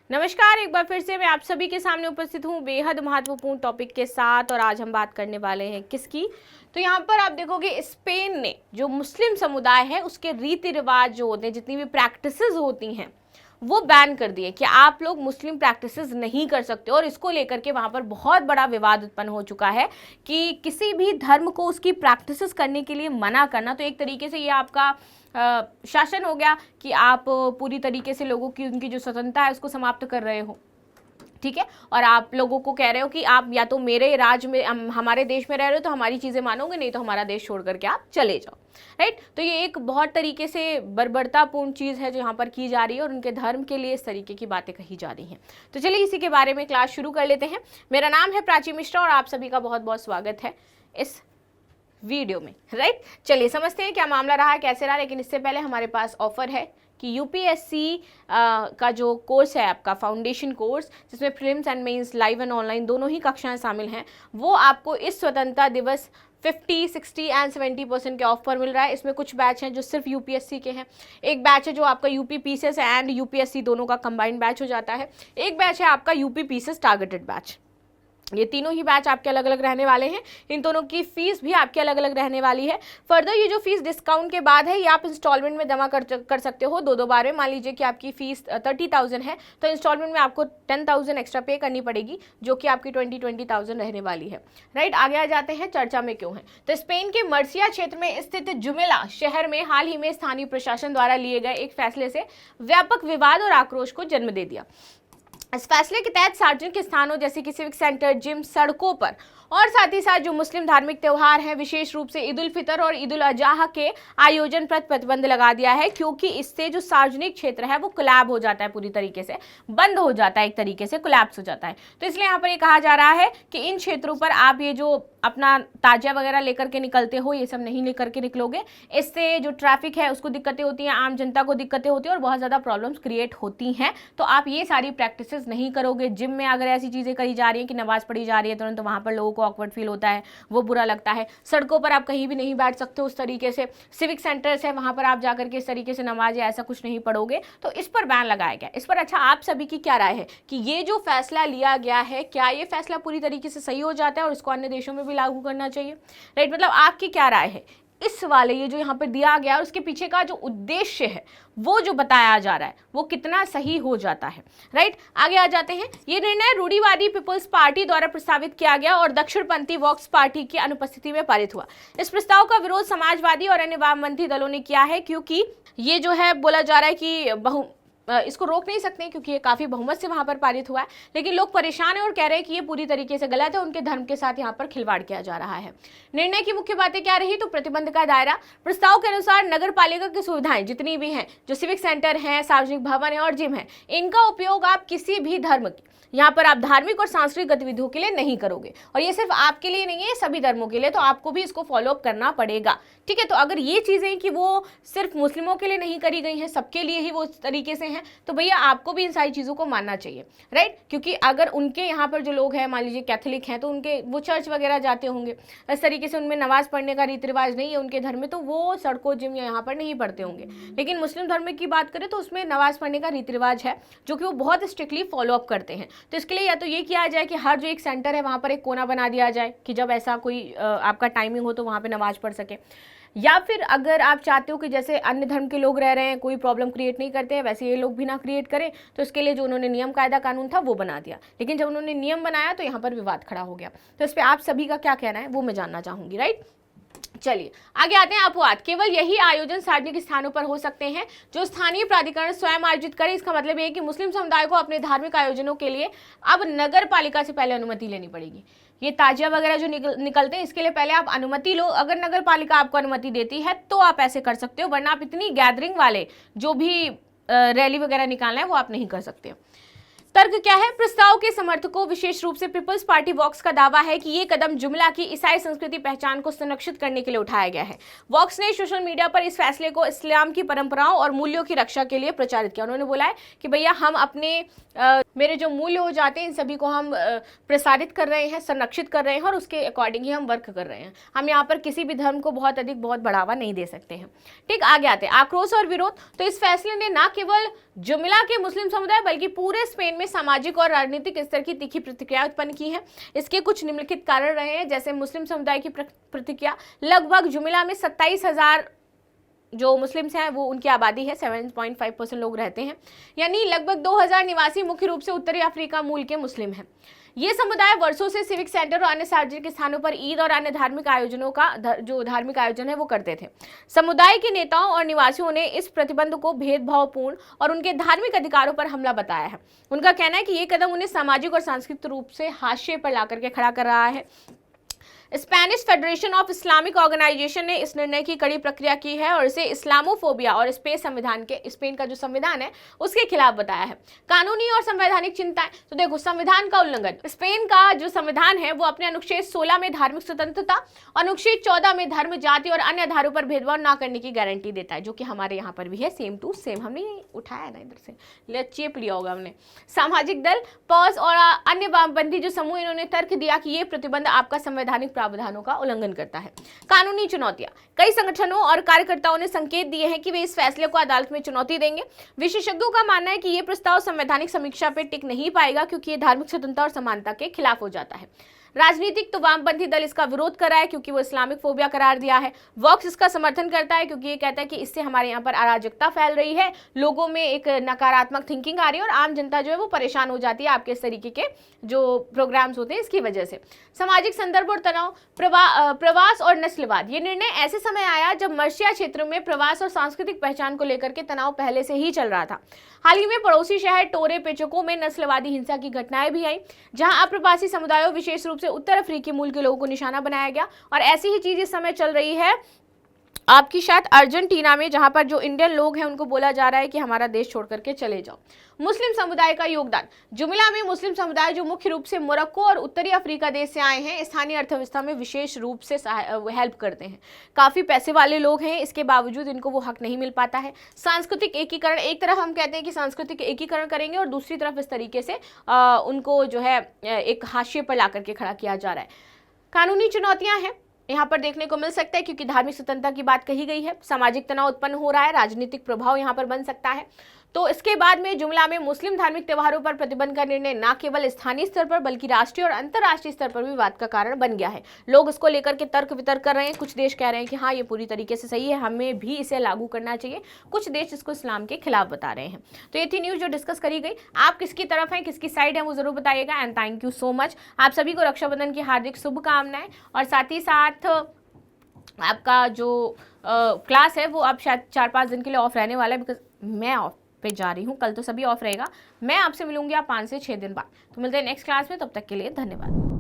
नमस्कार, एक बार फिर से मैं आप सभी के सामने उपस्थित हूँ बेहद महत्वपूर्ण टॉपिक के साथ। और आज हम बात करने वाले हैं किसकी। तो यहाँ पर आप देखोगे स्पेन ने जो मुस्लिम समुदाय है उसके रीति रिवाज जो होते हैं, जितनी भी प्रैक्टिसेस होती हैं वो बैन कर दिए कि आप लोग मुस्लिम प्रैक्टिसेस नहीं कर सकते। और इसको लेकर के वहाँ पर बहुत बड़ा विवाद उत्पन्न हो चुका है कि किसी भी धर्म को उसकी प्रैक्टिसेस करने के लिए मना करना, तो एक तरीके से ये आपका शासन हो गया कि आप पूरी तरीके से लोगों की उनकी जो स्वतंत्रता है उसको समाप्त कर रहे हो। ठीक है, और आप लोगों को कह रहे हो कि आप या तो मेरे राज्य में हमारे देश में रह रहे हो तो हमारी चीज़ें मानोगे, नहीं तो हमारा देश छोड़ करके आप चले जाओ। राइट, तो ये एक बहुत तरीके से बर्बरतापूर्ण चीज़ है जो यहाँ पर की जा रही है और उनके धर्म के लिए इस तरीके की बातें कही जा रही हैं। तो चलिए इसी के बारे में क्लास शुरू कर लेते हैं। मेरा नाम है प्राची मिश्रा और आप सभी का बहुत बहुत स्वागत है इस वीडियो में। राइट, चलिए समझते हैं क्या मामला रहा है, कैसे रहा। लेकिन इससे पहले हमारे पास ऑफर है कि यूपीएससी का जो कोर्स है आपका फाउंडेशन कोर्स, जिसमें prelims and mains live and online दोनों ही कक्षाएं शामिल हैं, वो आपको इस स्वतंत्रता दिवस 50, 60 एंड 70% के ऑफर मिल रहा है। इसमें कुछ बैच हैं जो सिर्फ यूपीएससी के हैं, एक बैच है जो आपका यूपी पीसीएस एंड यूपीएससी दोनों का कंबाइंड बैच हो जाता है, एक बैच है आपका यूपी पीसीएस टारगेटेड बैच। ये तीनों ही बैच आपके अलग अलग रहने वाले हैं। इन दोनों की फीस भी आपकी अलग अलग रहने वाली है। फर्दर ये जो फीस डिस्काउंट के बाद है ये आप इंस्टॉलमेंट में जमा कर सकते हो दो बार में। मान लीजिए कि आपकी फीस 30,000 है तो इंस्टॉलमेंट में आपको 10,000 एक्स्ट्रा पे करनी पड़ेगी, जो कि आपकी 20,000 रहने वाली है। राइट, आगे आ जाते हैं चर्चा में क्यों है। तो स्पेन के मर्सिया क्षेत्र में स्थित जुमेला शहर में हाल ही में स्थानीय प्रशासन द्वारा लिए गए एक फैसले से व्यापक विवाद और आक्रोश को जन्म दे दिया। इस फैसले के तहत सार्वजनिक स्थानों जैसे कि सिविक सेंटर, जिम, सड़कों पर और साथ ही साथ जो मुस्लिम धार्मिक त्योहार हैं, विशेष रूप से ईद उल फितर और ईद उल अजहा के आयोजन पर प्रतिबंध लगा दिया है, क्योंकि इससे जो सार्वजनिक क्षेत्र है वो कोलैब हो जाता है, पूरी तरीके से बंद हो जाता है, एक तरीके से कोलैप्स हो जाता है। तो इसलिए यहाँ पर ये कहा जा रहा है कि इन क्षेत्रों पर आप ये जो अपना ताजिया वगैरह लेकर के निकलते हो, ये सब नहीं लेकर के निकलोगे। इससे जो ट्रैफिक है उसको दिक्कतें होती हैं, आम जनता को दिक्कतें होती हैं और बहुत ज़्यादा प्रॉब्लम्स क्रिएट होती हैं। तो आप ये सारी प्रैक्टिसेस नहीं करोगे। जिम में अगर ऐसी चीज़ें करी जा रही हैं कि नमाज़ पढ़ी जा रही है तुरंत, तो वहाँ पर लोगों को ऑकवर्ड फील होता है, वो बुरा लगता है। सड़कों पर आप कहीं भी नहीं बैठ सकते उस तरीके से। सिविक सेंटर्स है, वहाँ पर आप जाकर के इस तरीके से नमाज या ऐसा कुछ नहीं पढ़ोगे, तो इस पर बैन लगाया गया। इस पर अच्छा आप सभी की क्या राय है कि ये जो फैसला लिया गया है, क्या ये फैसला पूरी तरीके से सही हो जाता है और इसको अन्य देशों में भी लागू करना चाहिए? राइट, मतलब आपकी क्या राय है इस वाले ये जो यहाँ पर दिया गया और उसके पीछे का जो उद्देश्य है वो जो बताया जा रहा है वो कितना सही हो जाता है? राइट, आगे आ जाते हैं। ये निर्णय रूढ़िवादी पीपल्स पार्टी द्वारा प्रस्तावित किया गया और दक्षिणपंथी वॉक्स पार्टी की अनुपस्थिति में पारित हुआ। इस प्रस्ताव का विरोध समाजवादी और अन्य वामपंथी दलों ने किया है, क्योंकि ये जो है बोला जा रहा है कि इसको रोक नहीं सकते क्योंकि ये काफ़ी बहुमत से वहाँ पर पारित हुआ है। लेकिन लोग परेशान हैं और कह रहे हैं कि ये पूरी तरीके से गलत है, उनके धर्म के साथ यहाँ पर खिलवाड़ किया जा रहा है। निर्णय की मुख्य बातें क्या रही? तो प्रतिबंध का दायरा। प्रस्ताव के अनुसार नगर पालिका की सुविधाएं जितनी भी हैं, जो सिविक सेंटर हैं, सार्वजनिक भवन है और जिम है, इनका उपयोग आप किसी भी धर्म की, यहाँ पर आप धार्मिक और सांस्कृतिक गतिविधियों के लिए नहीं करोगे। और ये सिर्फ आपके लिए नहीं है, सभी धर्मों के लिए, तो आपको भी इसको फॉलो अप करना पड़ेगा। ठीक है, तो अगर ये चीज़ें कि वो सिर्फ मुस्लिमों के लिए नहीं करी गई हैं, सबके लिए ही वो इस तरीके से हैं, तो भैया आपको भी इन सारी चीज़ों को मानना चाहिए। राइट, क्योंकि अगर उनके यहाँ पर जो लोग हैं, मान लीजिए कैथोलिक हैं, तो उनके वो चर्च वगैरह जाते होंगे, इस तरीके से उनमें नमाज पढ़ने का रीति रिवाज नहीं है उनके धर्म में, तो वो सड़कों, जिम या यहाँ पर नहीं पढ़ते होंगे। लेकिन मुस्लिम धर्म की बात करें तो उसमें नमाज पढ़ने का रीति रिवाज है जो कि वो बहुत स्ट्रिक्टली फॉलो अप करते हैं। तो इसके लिए या तो ये किया जाए कि हर जो एक सेंटर है वहाँ पर एक कोना बना दिया जाए कि जब ऐसा कोई आपका टाइमिंग हो तो वहाँ पे नमाज पढ़ सके। या फिर अगर आप चाहते हो कि जैसे अन्य धर्म के लोग रह रहे हैं, कोई प्रॉब्लम क्रिएट नहीं करते हैं, वैसे ये लोग भी ना क्रिएट करें, तो इसके लिए जो उन्होंने नियम कायदा कानून था वो बना दिया। लेकिन जब उन्होंने नियम बनाया तो यहाँ पर विवाद खड़ा हो गया। तो इस पर आप सभी का क्या कहना है वो मैं जानना चाहूँगी। राइट, चलिए आगे आते हैं। अपवाद, केवल यही आयोजन सार्वजनिक स्थानों पर हो सकते हैं जो स्थानीय प्राधिकरण स्वयं आयोजित करे। इसका मतलब ये है कि मुस्लिम समुदाय को अपने धार्मिक आयोजनों के लिए अब नगर पालिका से पहले अनुमति लेनी पड़ेगी। ये ताजिया वगैरह जो निकलते हैं इसके लिए पहले आप अनुमति लो। अगर नगर पालिका आपको अनुमति देती है तो आप ऐसे कर सकते हो, वरना आप इतनी गैदरिंग वाले जो भी रैली वगैरह निकालना है वो आप नहीं कर सकते। तर्क क्या है? प्रस्ताव के समर्थकों विशेष रूप से पीपल्स पार्टी वॉक्स का दावा है कि ये कदम जुमला की ईसाई संस्कृति पहचान को संरक्षित करने के लिए उठाया गया है। वॉक्स ने सोशल मीडिया पर इस फैसले को इस्लाम की परंपराओं और मूल्यों की रक्षा के लिए प्रचारित किया। उन्होंने बोला है कि भैया हम अपने मेरे जो मूल्य हो जाते हैं इन सभी को हम प्रसारित कर रहे हैं, संरक्षित कर रहे हैं और उसके अकॉर्डिंग ही हम वर्क कर रहे हैं। हम यहाँ पर किसी भी धर्म को बहुत बढ़ावा नहीं दे सकते हैं। ठीक, आगे आते हैं आक्रोश और विरोध। तो इस फैसले ने न केवल जुमिला के मुस्लिम समुदाय बल्कि पूरे स्पेन में सामाजिक और राजनीतिक स्तर की तीखी प्रतिक्रिया उत्पन्न की है। इसके कुछ निम्नलिखित कारण रहे हैं, जैसे मुस्लिम समुदाय की प्रतिक्रिया। लगभग जुमिला में 27,000 जो मुस्लिम्स हैं वो उनकी आबादी है, 7.5% लोग रहते हैं, यानी लगभग 2000 निवासी मुख्य रूप से उत्तरी अफ्रीका मूल के मुस्लिम हैं। ये समुदाय वर्षों से सिविक सेंटर और अन्य सार्वजनिक स्थानों पर ईद और अन्य धार्मिक आयोजनों का जो धार्मिक आयोजन है वो करते थे। समुदाय के नेताओं और निवासियों ने इस प्रतिबंध को भेदभावपूर्ण और उनके धार्मिक अधिकारों पर हमला बताया है। उनका कहना है कि ये कदम उन्हें सामाजिक और सांस्कृतिक रूप से हाशिए पर लाकर के खड़ा कर रहा है। Spanish federation of Islamic organisation ने इस निर्णय की कड़ी प्रक्रिया की है और इसे इस्लामोफोबिया और स्पेन का जो संविधान है उसके खिलाफ बताया है। कानूनी और संवैधानिक चिंताएं, तो देखो संविधान का उल्लंघन। स्पेन का जो संविधान है वो अपने अनुच्छेद 16 में धार्मिक स्वतंत्रता, अनुच्छेद 14 में धर्म, जाति और अन्य आधारों पर भेदभाव न करने की गारंटी देता है, जो कि हमारे यहाँ पर भी है, सेम टू सेम। हमने उठाया ना इधर से, चेप लिया होगा हमने। सामाजिक दल, पॉज और अन्य वामपंथी जो समूह, इन्होंने तर्क दिया कि ये प्रतिबंध आपका संवैधानिक प्रावधानों का उल्लंघन करता है। कानूनी चुनौतियां, कई संगठनों और कार्यकर्ताओं ने संकेत दिए हैं कि वे इस फैसले को अदालत में चुनौती देंगे। विशेषज्ञों का मानना है कि यह प्रस्ताव संवैधानिक समीक्षा पर टिक नहीं पाएगा, क्योंकि यह धार्मिक स्वतंत्रता और समानता के खिलाफ हो जाता है। राजनीतिक, तो वामपंथी दल इसका विरोध कर रहा है क्योंकि वो इस्लामिक फोबिया करार दिया है। वॉक्स इसका समर्थन करता है क्योंकि ये कहता है कि इससे हमारे यहाँ पर अराजकता फैल रही है, लोगों में एक नकारात्मक थिंकिंग आ रही है और आम जनता जो है वो परेशान हो जाती है आपके इस तरीके के जो प्रोग्राम्स होते हैं इसकी वजह से। सामाजिक संदर्भ और तनाव, प्रवास और नस्लवाद। ये निर्णय ऐसे समय आया जब मर्सिया क्षेत्र में प्रवास और सांस्कृतिक पहचान को लेकर के तनाव पहले से ही चल रहा था। हाल ही में पड़ोसी शहर टोरे पेचोको में नस्लवादी हिंसा की घटनाएं भी आई, जहां अप्रवासी समुदायों, विशेष रूप से उत्तर अफ्रीकी मूल के लोगों को निशाना बनाया गया। और ऐसी ही चीज इस समय चल रही है आपकी शायद अर्जेंटीना में, जहां पर जो इंडियन लोग हैं उनको बोला जा रहा है कि हमारा देश छोड़ करके चले जाओ। मुस्लिम समुदाय का योगदान, जुमिला में मुस्लिम समुदाय जो मुख्य रूप से मोरक्को और उत्तरी अफ्रीका देश से आए हैं, स्थानीय अर्थव्यवस्था में विशेष रूप से हेल्प करते हैं। काफी पैसे वाले लोग हैं, इसके बावजूद इनको वो हक नहीं मिल पाता है। सांस्कृतिक एकीकरण, एक तरफ हम कहते हैं कि सांस्कृतिक एकीकरण करेंगे और दूसरी तरफ इस तरीके से उनको जो है एक हाशिए पर ला करके खड़ा किया जा रहा है। कानूनी चुनौतियां हैं यहाँ पर देखने को मिल सकता है, क्योंकि धार्मिक स्वतंत्रता की बात कही गई है। सामाजिक तनाव उत्पन्न हो रहा है, राजनीतिक प्रभाव यहाँ पर बन सकता है। तो इसके बाद में जुमला में मुस्लिम धार्मिक त्योहारों पर प्रतिबंध का निर्णय न केवल स्थानीय स्तर पर बल्कि राष्ट्रीय और अंतर्राष्ट्रीय स्तर पर भी विवाद का कारण बन गया है। लोग इसको लेकर के तर्क वितर्क कर रहे हैं। कुछ देश कह रहे हैं कि हाँ ये पूरी तरीके से सही है, हमें भी इसे लागू करना चाहिए। कुछ देश इसको इस्लाम के खिलाफ बता रहे हैं। तो ये थी न्यूज जो डिस्कस करी गई। आप किसकी तरफ हैं, किसकी साइड है, वो जरूर बताइएगा। And thank you so much. आप सभी को रक्षाबंधन की हार्दिक शुभकामनाएं। और साथ ही साथ आपका जो क्लास है वो अब शायद 4-5 दिन के लिए ऑफ रहने वाला है, बिकॉज मैं ऑफ पे जा रही हूँ। कल तो सभी ऑफ रहेगा। मैं आपसे मिलूंगी आप 5 से 6 दिन बाद। तो मिलते हैं नेक्स्ट क्लास में, तब तक के लिए धन्यवाद।